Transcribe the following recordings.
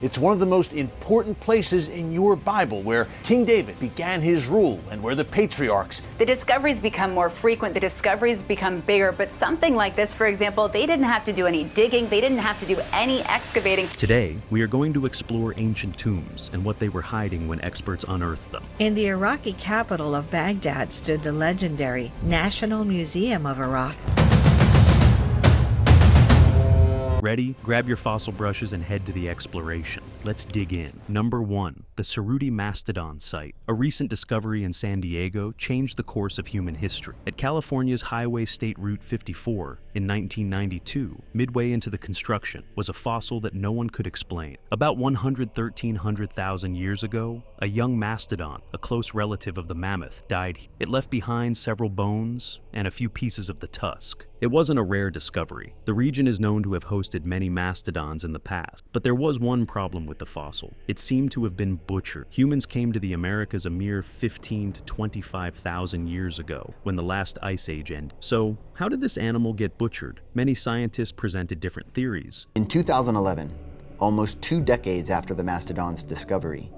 It's one of the most important places in your Bible where King David began his rule and where the patriarchs. The discoveries become more frequent, the discoveries become bigger, but something like this, for example, they didn't have to do any digging, they didn't have to do any excavating. Today, we are going to explore ancient tombs and what they were hiding when experts unearthed them. In the Iraqi capital of Baghdad stood the legendary National Museum of Iraq. Ready? Grab your fossil brushes and head to the exploration. Let's dig in. Number 1. The Cudi Mastadon site. A recent discovery in San Diego changed the course of human history. At California's Highway State Route 54 in 1992, midway into the construction, was a fossil that no one could explain. About 113,000 years ago, a young mastodon, a close relative of the mammoth, died. It left behind several bones and a few pieces of the tusk. It wasn't a rare discovery. The region is known to have hosted many mastodons in the past, but there was one problem with the fossil. It seemed to have been butchered. Humans came to the Americas a mere 15 to 25,000 years ago, when the last ice age ended. So, how did this animal get butchered? Many scientists presented different theories. In 2011, almost 2 decades after the mastodon's discovery,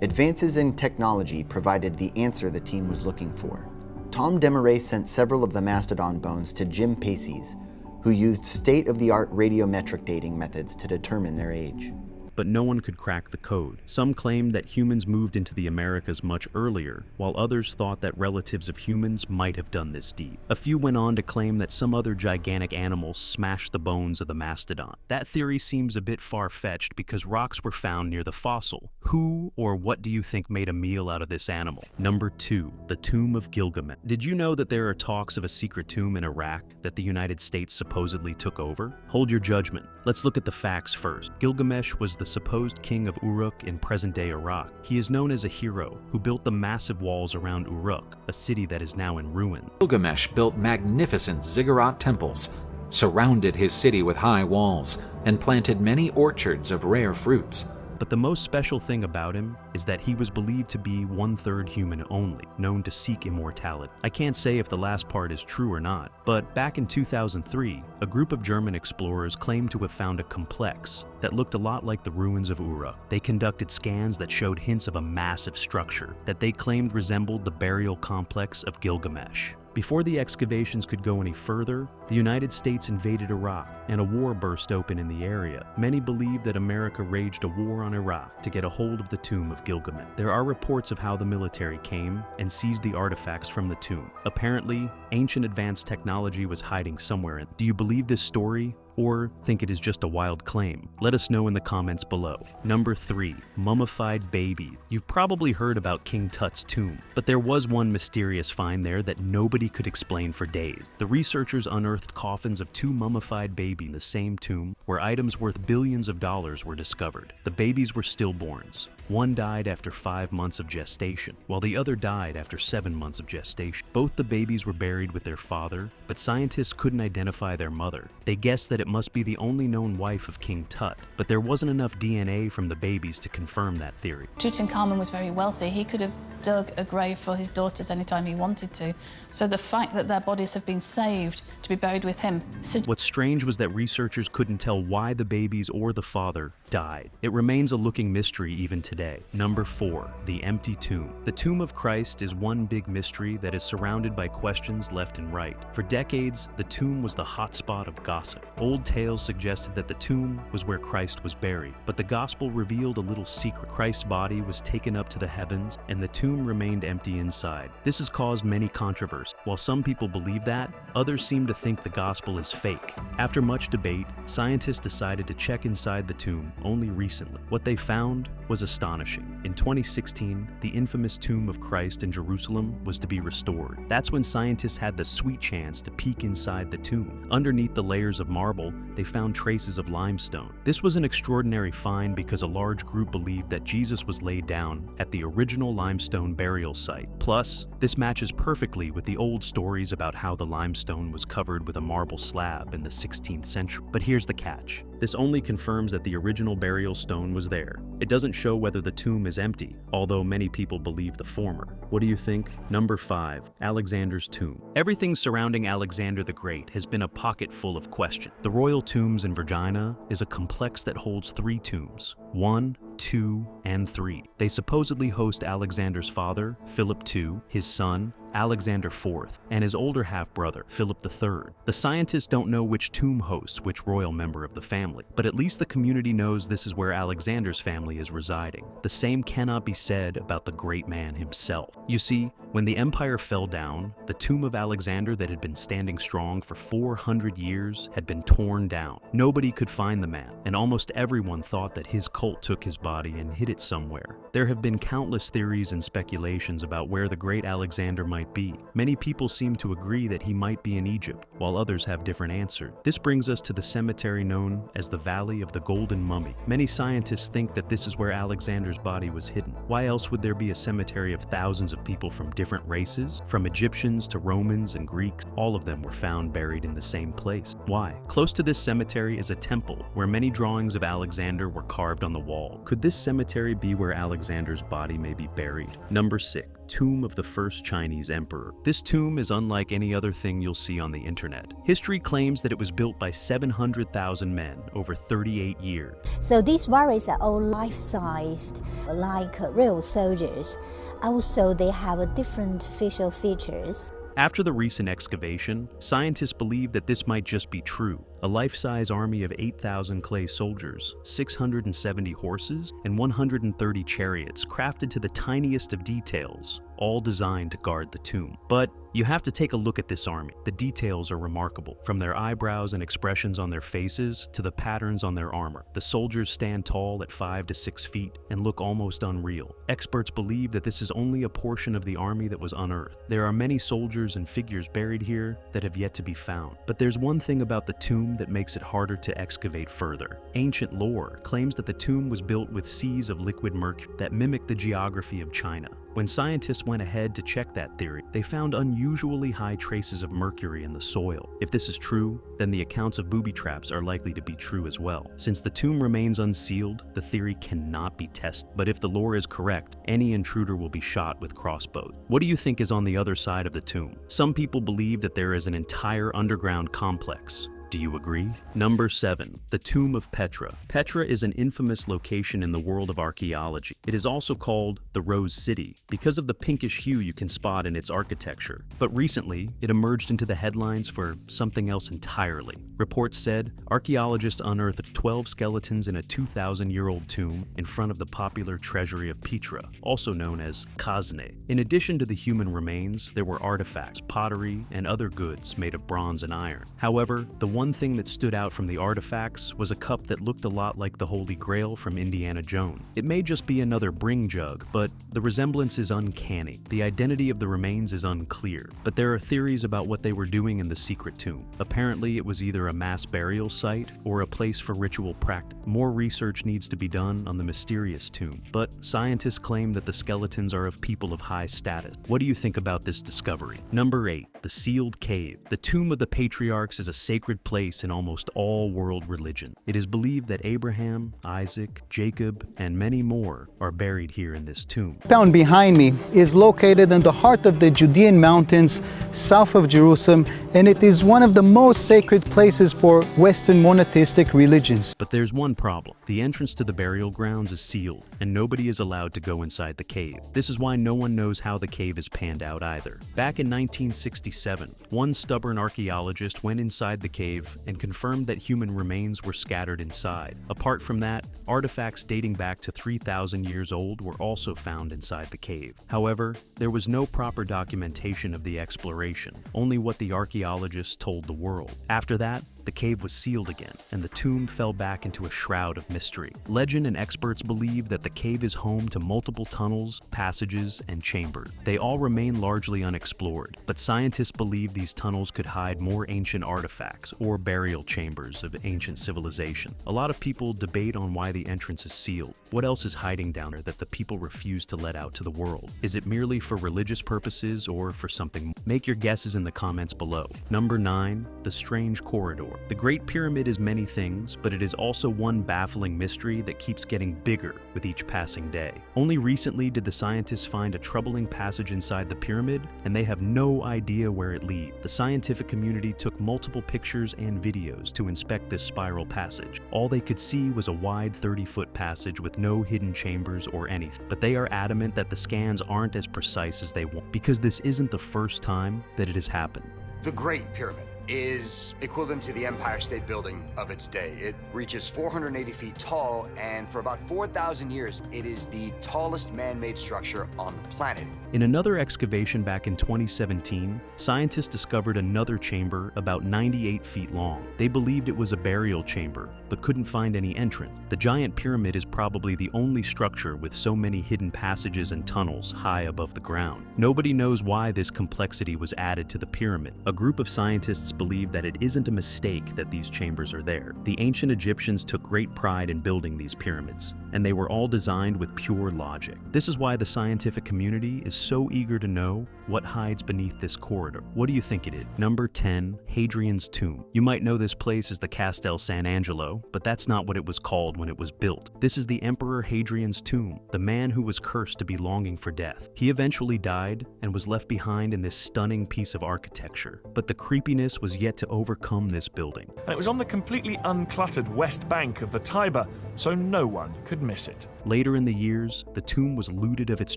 advances in technology provided the answer the team was looking for. Tom Demarais sent several of the mastodon bones to Jim Pacey's, who used state-of-the-art radiometric dating methods to determine their age. But no one could crack the code. Some claimed that humans moved into the Americas much earlier, while others thought that relatives of humans might have done this deed. A few went on to claim that some other gigantic animal smashed the bones of the mastodon. That theory seems a bit far-fetched because rocks were found near the fossil. Who or what do you think made a meal out of this animal? Number 2. The Tomb of Gilgamesh. Did you know that there are talks of a secret tomb in Iraq that the United States supposedly took over? Hold your judgment. Let's look at the facts first. Gilgamesh was the supposed king of Uruk in present-day Iraq. He is known as a hero who built the massive walls around Uruk, a city that is now in ruin. Gilgamesh built magnificent ziggurat temples, surrounded his city with high walls, and planted many orchards of rare fruits. But the most special thing about him is that he was believed to be 1/3 human only, known to seek immortality. I can't say if the last part is true or not, but back in 2003, a group of German explorers claimed to have found a complex that looked a lot like the ruins of Uruk. They conducted scans that showed hints of a massive structure that they claimed resembled the burial complex of Gilgamesh. Before the excavations could go any further, the United States invaded Iraq, and a war burst open in the area. Many believe that America waged a war on Iraq to get a hold of the tomb of Gilgamesh. There are reports of how the military came and seized the artifacts from the tomb. Apparently, ancient advanced technology was hiding somewhere in. Do you believe this story? Or think it is just a wild claim? Let us know in the comments below. Number 3. Mummified baby. You've probably heard about King Tut's tomb, but there was one mysterious find there that nobody could explain for days. The researchers unearthed coffins of 2 mummified babies in the same tomb, where items worth billions of dollars were discovered. The babies were stillborns. One died after 5 months of gestation, while the other died after 7 months of gestation. Both the babies were buried with their father, but scientists couldn't identify their mother. They guessed that it must be the only known wife of King Tut, but there wasn't enough DNA from the babies to confirm that theory. Tutankhamun was very wealthy. He could have dug a grave for his daughters anytime he wanted to. So the fact that their bodies have been saved to be buried with him. What's strange was that researchers couldn't tell why the babies or the father died. It remains a looking mystery even today. Number 4. The empty tomb. The tomb of Christ is one big mystery that is surrounded by questions left and right. For decades, the tomb was the hotspot of gossip. Old tales suggested that the tomb was where Christ was buried, but the gospel revealed a little secret. Christ's body was taken up to the heavens, and the tomb remained empty inside. This has caused many controversies. While some people believe that, others seem to think the gospel is fake. After much debate, scientists decided to check inside the tomb only recently. What they found was astonishing. In 2016, the infamous tomb of Christ in Jerusalem was to be restored. That's when scientists had the sweet chance to peek inside the tomb. Underneath the layers of marble, they found traces of limestone. This was an extraordinary find because a large group believed that Jesus was laid down at the original limestone burial site. Plus, this matches perfectly with the old stories about how the limestone was covered with a marble slab in the 16th century. But here's the catch. This only confirms that the original burial stone was there. It doesn't show whether the tomb is empty, although many people believe the former. What do you think? Number 5. Alexander's tomb. Everything surrounding Alexander the Great has been a pocket full of questions. The royal tombs in Virginia is a complex that holds 3 tombs: 1, 2, and 3. They supposedly host Alexander's father, Philip II, his son, Alexander IV, and his older half-brother, Philip III. The scientists don't know which tomb hosts which royal member of the family, but at least the community knows this is where Alexander's family is residing. The same cannot be said about the great man himself. You see, when the empire fell down, the tomb of Alexander that had been standing strong for 400 years had been torn down. Nobody could find the man, and almost everyone thought that his cult took his body and hid it somewhere. There have been countless theories and speculations about where the great Alexander might be. Many people seem to agree that he might be in Egypt, while others have different answers. This brings us to the cemetery known as the Valley of the Golden Mummy. Many scientists think that this is where Alexander's body was hidden. Why else would there be a cemetery of thousands of people from different races? From Egyptians to Romans and Greeks, all of them were found buried in the same place. Why? Close to this cemetery is a temple where many drawings of Alexander were carved on the wall. Could this cemetery be where Alexander's body may be buried? Number 6. Tomb of the first Chinese emperor. This tomb is unlike any other thing you'll see on the internet. History claims that it was built by 700,000 men over 38 years. So these warriors are all life-sized, like real soldiers. Also, they have different facial features. After the recent excavation, scientists believe that this might just be true. A life-size army of 8,000 clay soldiers, 670 horses, and 130 chariots crafted to the tiniest of details, all designed to guard the tomb. But you have to take a look at this army. The details are remarkable, from their eyebrows and expressions on their faces to the patterns on their armor. The soldiers stand tall at 5 to 6 feet and look almost unreal. Experts believe that this is only a portion of the army that was unearthed. There are many soldiers and figures buried here that have yet to be found. But there's one thing about the tomb that makes it harder to excavate further. Ancient lore claims that the tomb was built with seas of liquid mercury that mimic the geography of China. When scientists went ahead to check that theory, they found unusually high traces of mercury in the soil. If this is true, then the accounts of booby traps are likely to be true as well. Since the tomb remains unsealed, the theory cannot be tested. But if the lore is correct, any intruder will be shot with crossbows. What do you think is on the other side of the tomb? Some people believe that there is an entire underground complex. Do you agree? Number 7. The Tomb of Petra. Petra is an infamous location in the world of archaeology. It is also called the Rose City because of the pinkish hue you can spot in its architecture. But recently, it emerged into the headlines for something else entirely. Reports said archaeologists unearthed 12 skeletons in a 2,000-year-old tomb in front of the popular treasury of Petra, also known as Kazne. In addition to the human remains, there were artifacts, pottery, and other goods made of bronze and iron. However, the one thing that stood out from the artifacts was a cup that looked a lot like the Holy Grail from Indiana Jones. It may just be another bring jug, but the resemblance is uncanny. The identity of the remains is unclear, but there are theories about what they were doing in the secret tomb. Apparently, it was either a mass burial site or a place for ritual practice. More research needs to be done on the mysterious tomb, but scientists claim that the skeletons are of people of high status. What do you think about this discovery? Number 8. The Sealed Cave. The Tomb of the Patriarchs is a sacred place in almost all world religion. It is believed that Abraham, Isaac, Jacob, and many more are buried here in this tomb. Found behind me is located in the heart of the Judean mountains, south of Jerusalem, and it is one of the most sacred places for Western monotheistic religions. But there's one problem. The entrance to the burial grounds is sealed, and nobody is allowed to go inside the cave. This is why no one knows how the cave is panned out either. Back in 1967, one stubborn archaeologist went inside the cave and confirmed that human remains were scattered inside. Apart from that, artifacts dating back to 3,000 years old were also found inside the cave. However, there was no proper documentation of the exploration, only what the archaeologists told the world. After that, the cave was sealed again, and the tomb fell back into a shroud of mystery. Legend and experts believe that the cave is home to multiple tunnels, passages, and chambers. They all remain largely unexplored, but scientists believe these tunnels could hide more ancient artifacts or burial chambers of ancient civilization. A lot of people debate on why the entrance is sealed. What else is hiding down there that the people refuse to let out to the world? Is it merely for religious purposes or for something more? Make your guesses in the comments below. Number 9. The Strange Corridor. for. The Great Pyramid is many things, but it is also one baffling mystery that keeps getting bigger with each passing day. Only recently did the scientists find a troubling passage inside the pyramid, and they have no idea where it leads. The scientific community took multiple pictures and videos to inspect this spiral passage. All they could see was a wide 30-foot passage with no hidden chambers or anything. But they are adamant that the scans aren't as precise as they want, because this isn't the first time that it has happened. The Great Pyramid is equivalent to the Empire State Building of its day. It reaches 480 feet tall, and for about 4,000 years, it is the tallest man-made structure on the planet. In another excavation back in 2017, scientists discovered another chamber about 98 feet long. They believed it was a burial chamber, but couldn't find any entrance. The giant pyramid is probably the only structure with so many hidden passages and tunnels high above the ground. Nobody knows why this complexity was added to the pyramid. A group of scientists believe that it isn't a mistake that these chambers are there. The ancient Egyptians took great pride in building these pyramids, and they were all designed with pure logic. This is why the scientific community is so eager to know what hides beneath this corridor. What do you think it is? Number 10, Hadrian's tomb. You might know this place as the Castel San Angelo, but that's not what it was called when it was built. This is the Emperor Hadrian's tomb, the man who was cursed to be longing for death. He eventually died and was left behind in this stunning piece of architecture, but the creepiness was yet to overcome this building. And it was on the completely uncluttered west bank of the Tiber, so no one could miss it. Later in the years, the tomb was looted of its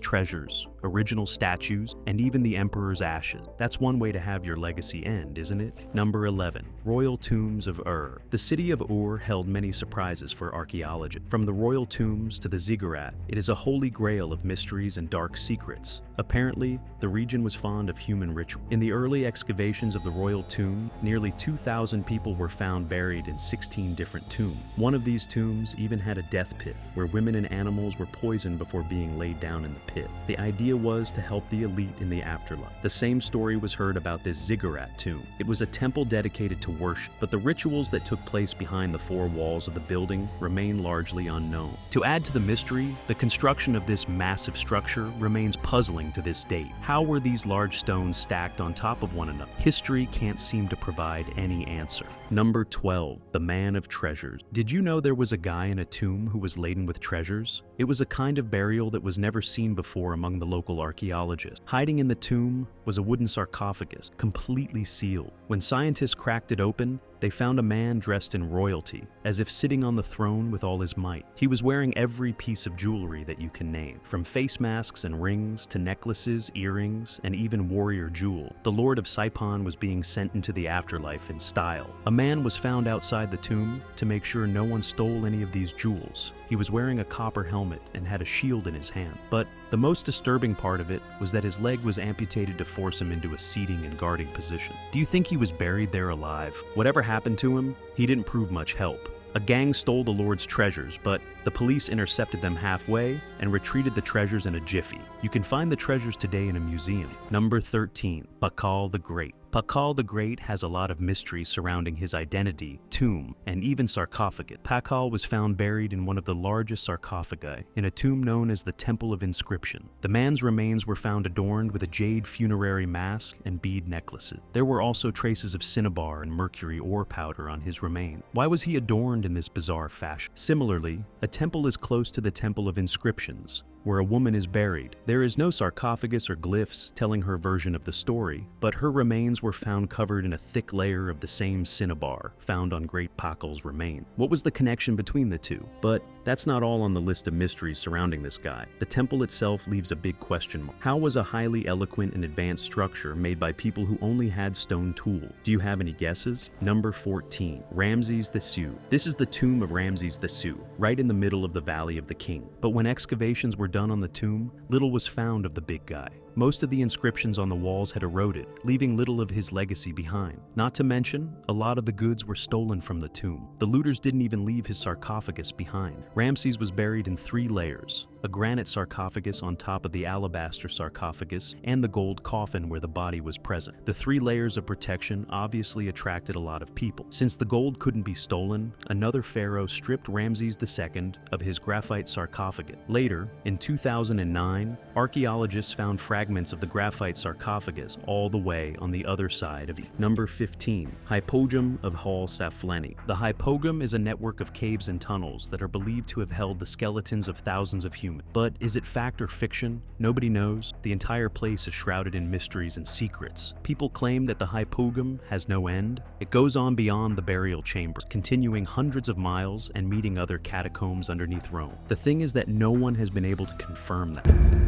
treasures, original statues, and even the emperor's ashes. That's one way to have your legacy end, isn't it? Number 11, Royal Tombs of Ur. The city of Ur held many surprises for archaeologists. From the royal tombs to the ziggurat, it is a holy grail of mysteries and dark secrets. Apparently, the region was fond of human ritual. In the early excavations of the royal tomb, nearly 2,000 people were found buried in 16 different tombs. One of these tombs even had a death pit, where women and animals were poisoned before being laid down in the pit. The idea was to help the elite in the afterlife. The same story was heard about this ziggurat tomb. It was a temple dedicated to worship, but the rituals that took place behind the four walls of the building remain largely unknown. To add to the mystery, the construction of this massive structure remains puzzling to this date. How were these large stones stacked on top of one another? History can't seem to provide any answer. Number 12, the Man of Treasures. Did you know there was a guy in a tomb who was laden with treasures? It was a kind of burial that was never seen before among the local archaeologists. Hiding in the tomb was a wooden sarcophagus, completely sealed. When scientists cracked it open, they found a man dressed in royalty, as if sitting on the throne with all his might. He was wearing every piece of jewelry that you can name, from face masks and rings to necklaces, earrings, and even warrior jewel. The Lord of Saipan was being sent into the afterlife in style. A man was found outside the tomb to make sure no one stole any of these jewels. He was wearing a copper helmet and had a shield in his hand. But the most disturbing part of it was that his leg was amputated to force him into a seating and guarding position. Do you think he was buried there alive? Whatever happened to him, he didn't prove much help. A gang stole the Lord's treasures, but the police intercepted them halfway and retreated the treasures in a jiffy. You can find the treasures today in a museum. Number 13, Pakal the Great. Pakal the Great has a lot of mystery surrounding his identity, tomb, and even sarcophagus. Pakal was found buried in one of the largest sarcophagi in a tomb known as the Temple of Inscription. The man's remains were found adorned with a jade funerary mask and bead necklaces. There were also traces of cinnabar and mercury ore powder on his remains. Why was he adorned in this bizarre fashion? Similarly, a temple is close to the Temple of Inscriptions, where a woman is buried. There is no sarcophagus or glyphs telling her version of the story, but her remains were found covered in a thick layer of the same cinnabar found on Great Pakal's remains. What was the connection between the two? But that's not all on the list of mysteries surrounding this guy. The temple itself leaves a big question mark. How was a highly eloquent and advanced structure made by people who only had stone tools? Do you have any guesses? Number 14, Ramses the Sioux. This is the tomb of Ramses the Sioux, right in the middle of the Valley of the King. But when excavations were done on the tomb, little was found of the big guy. Most of the inscriptions on the walls had eroded, leaving little of his legacy behind. Not to mention, a lot of the goods were stolen from the tomb. The looters didn't even leave his sarcophagus behind. Ramses was buried in 3 layers: a granite sarcophagus on top of the alabaster sarcophagus, and the gold coffin where the body was present. The 3 layers of protection obviously attracted a lot of people. Since the gold couldn't be stolen, another pharaoh stripped Ramses II of his graphite sarcophagus. Later, in 2009, archaeologists found fragments fragments of the graphite sarcophagus all the way on the other side of it. Number 15. Hypogeum of Hal-Saflieni. The Hypogeum is a network of caves and tunnels that are believed to have held the skeletons of thousands of humans. But is it fact or fiction? Nobody knows. The entire place is shrouded in mysteries and secrets. People claim that the Hypogeum has no end. It goes on beyond the burial chamber, continuing hundreds of miles and meeting other catacombs underneath Rome. The thing is that no one has been able to confirm that.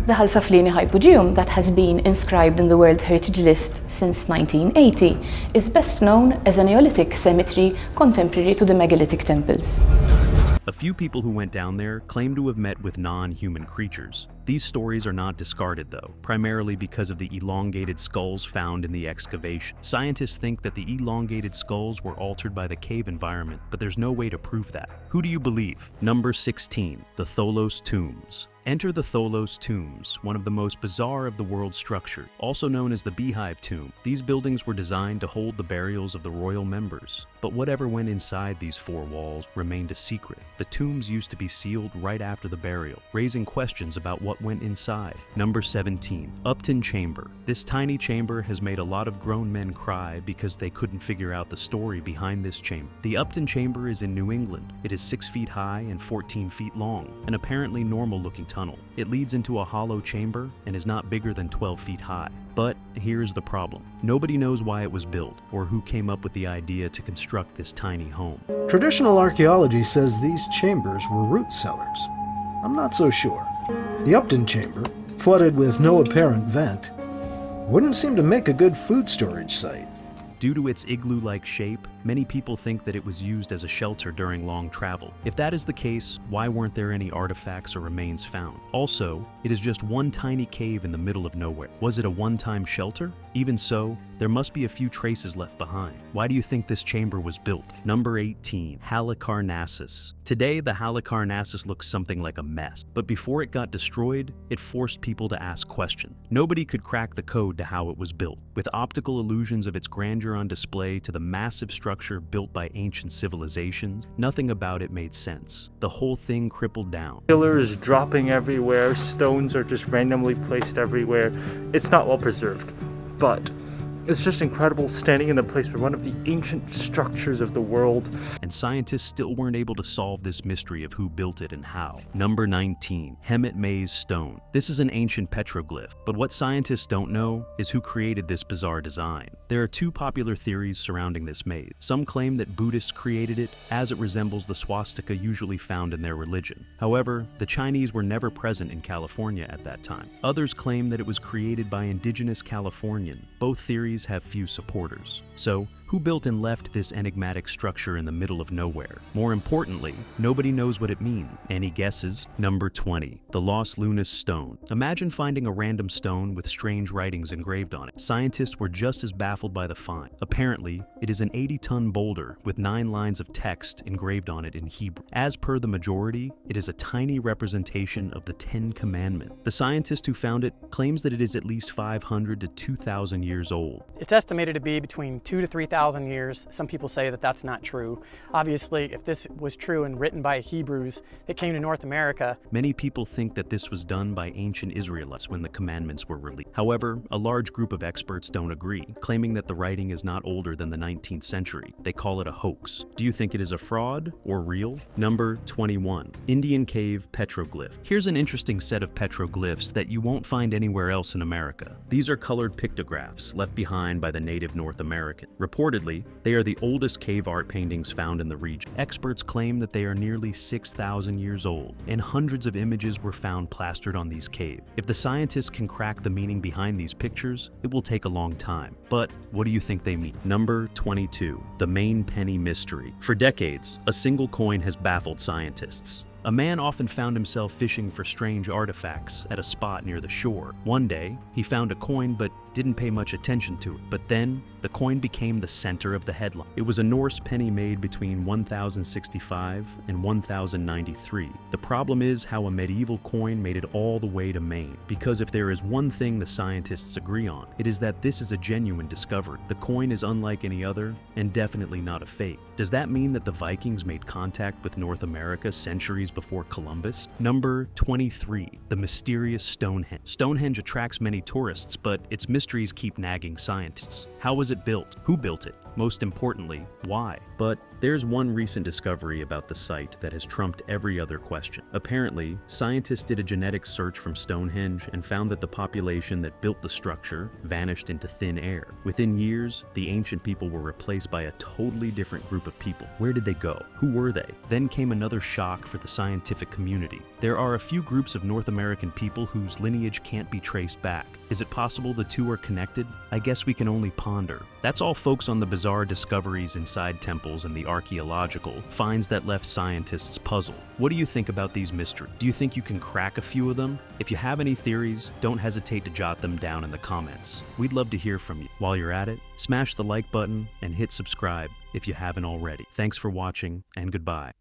The Hal-Saflieni Hypogeum, that has been inscribed in the World Heritage List since 1980, is best known as a Neolithic cemetery contemporary to the megalithic temples. A few people who went down there claim to have met with non-human creatures. These stories are not discarded though, primarily because of the elongated skulls found in the excavation. Scientists think that the elongated skulls were altered by the cave environment, but there's no way to prove that. Who do you believe? Number 16. The Tholos Tombs. Enter the Tholos Tombs, one of the most bizarre of the world's structure, also known as the Beehive Tomb. These buildings were designed to hold the burials of the royal members, but whatever went inside these four walls remained a secret. The tombs used to be sealed right after the burial, raising questions about what went inside. Number 17. Upton Chamber. This tiny chamber has made a lot of grown men cry because they couldn't figure out the story behind this chamber. The Upton Chamber is in New England. It is 6 feet high and 14 feet long, an apparently normal-looking tunnel. It leads into a hollow chamber and is not bigger than 12 feet high. But here's the problem. Nobody knows why it was built or who came up with the idea to construct this tiny home. Traditional archaeology says these chambers were root cellars. I'm not so sure. The Upton chamber, flooded with no apparent vent, wouldn't seem to make a good food storage site. Due to its igloo-like shape, many people think that it was used as a shelter during long travel. If that is the case, why weren't there any artifacts or remains found? Also, it is just one tiny cave in the middle of nowhere. Was it a one-time shelter? Even so, there must be a few traces left behind. Why do you think this chamber was built? Number 18. Halicarnassus. Today, the Halicarnassus looks something like a mess, but before it got destroyed, it forced people to ask questions. Nobody could crack the code to how it was built. With optical illusions of its grandeur on display to the massive structure built by ancient civilizations, nothing about it made sense. The whole thing crippled down. Pillars dropping everywhere, stones are just randomly placed everywhere. It's not well preserved, but it's just incredible standing in the place for one of the ancient structures of the world. And scientists still weren't able to solve this mystery of who built it and how. Number 19. Hemet Maze Stone. This is an ancient petroglyph, but what scientists don't know is who created this bizarre design. There are two popular theories surrounding this maze. Some claim that Buddhists created it, as it resembles the swastika usually found in their religion. However, the Chinese were never present in California at that time. Others claim that it was created by indigenous Californians. Both theories have few supporters. So, who built and left this enigmatic structure in the middle of nowhere? More importantly, nobody knows what it means. Any guesses? Number 20. The Lost Lunis Stone. Imagine finding a random stone with strange writings engraved on it. Scientists were just as baffled by the find. Apparently, it is an 80-ton boulder with 9 lines of text engraved on it in Hebrew. As per the majority, it is a tiny representation of the 10 Commandments. The scientist who found it claims that it is at least 500 to 2,000 years old. It's estimated to be between 2,000 to 3,000 years. Some people say that that's not true. Obviously, if this was true and written by Hebrews that came to North America. Many people think that this was done by ancient Israelites when the commandments were released. However, a large group of experts don't agree, claiming that the writing is not older than the 19th century. They call it a hoax. Do you think it is a fraud or real? Number 21. Indian Cave Petroglyph. Here's an interesting set of petroglyphs that you won't find anywhere else in America. These are colored pictographs left behind by the native North American. Reportedly, they are the oldest cave art paintings found in the region. Experts claim that they are nearly 6,000 years old, and hundreds of images were found plastered on these caves. If the scientists can crack the meaning behind these pictures, it will take a long time. But what do you think they mean? Number 22. The Maine Penny Mystery. For decades, a single coin has baffled scientists. A man often found himself fishing for strange artifacts at a spot near the shore. One day, he found a coin, but didn't pay much attention to it. But then, the coin became the center of the headline. It was a Norse penny made between 1065 and 1093. The problem is how a medieval coin made it all the way to Maine. Because if there is one thing the scientists agree on, it is that this is a genuine discovery. The coin is unlike any other, and definitely not a fake. Does that mean that the Vikings made contact with North America centuries before Columbus? Number 23, the mysterious Stonehenge. Stonehenge attracts many tourists, but its mysteries keep nagging scientists. How was it built? Who built it? Most importantly, why? But there's one recent discovery about the site that has trumped every other question. Apparently, scientists did a genetic search from Stonehenge and found that the population that built the structure vanished into thin air. Within years, the ancient people were replaced by a totally different group of people. Where did they go? Who were they? Then came another shock for the scientific community. There are a few groups of North American people whose lineage can't be traced back. Is it possible the two are connected? I guess we can only ponder. That's all, folks, on the bizarre discoveries inside temples and the archaeological finds that left scientists puzzled. What do you think about these mysteries? Do you think you can crack a few of them? If you have any theories, don't hesitate to jot them down in the comments. We'd love to hear from you. While you're at it, smash the like button and hit subscribe if you haven't already. Thanks for watching, and goodbye.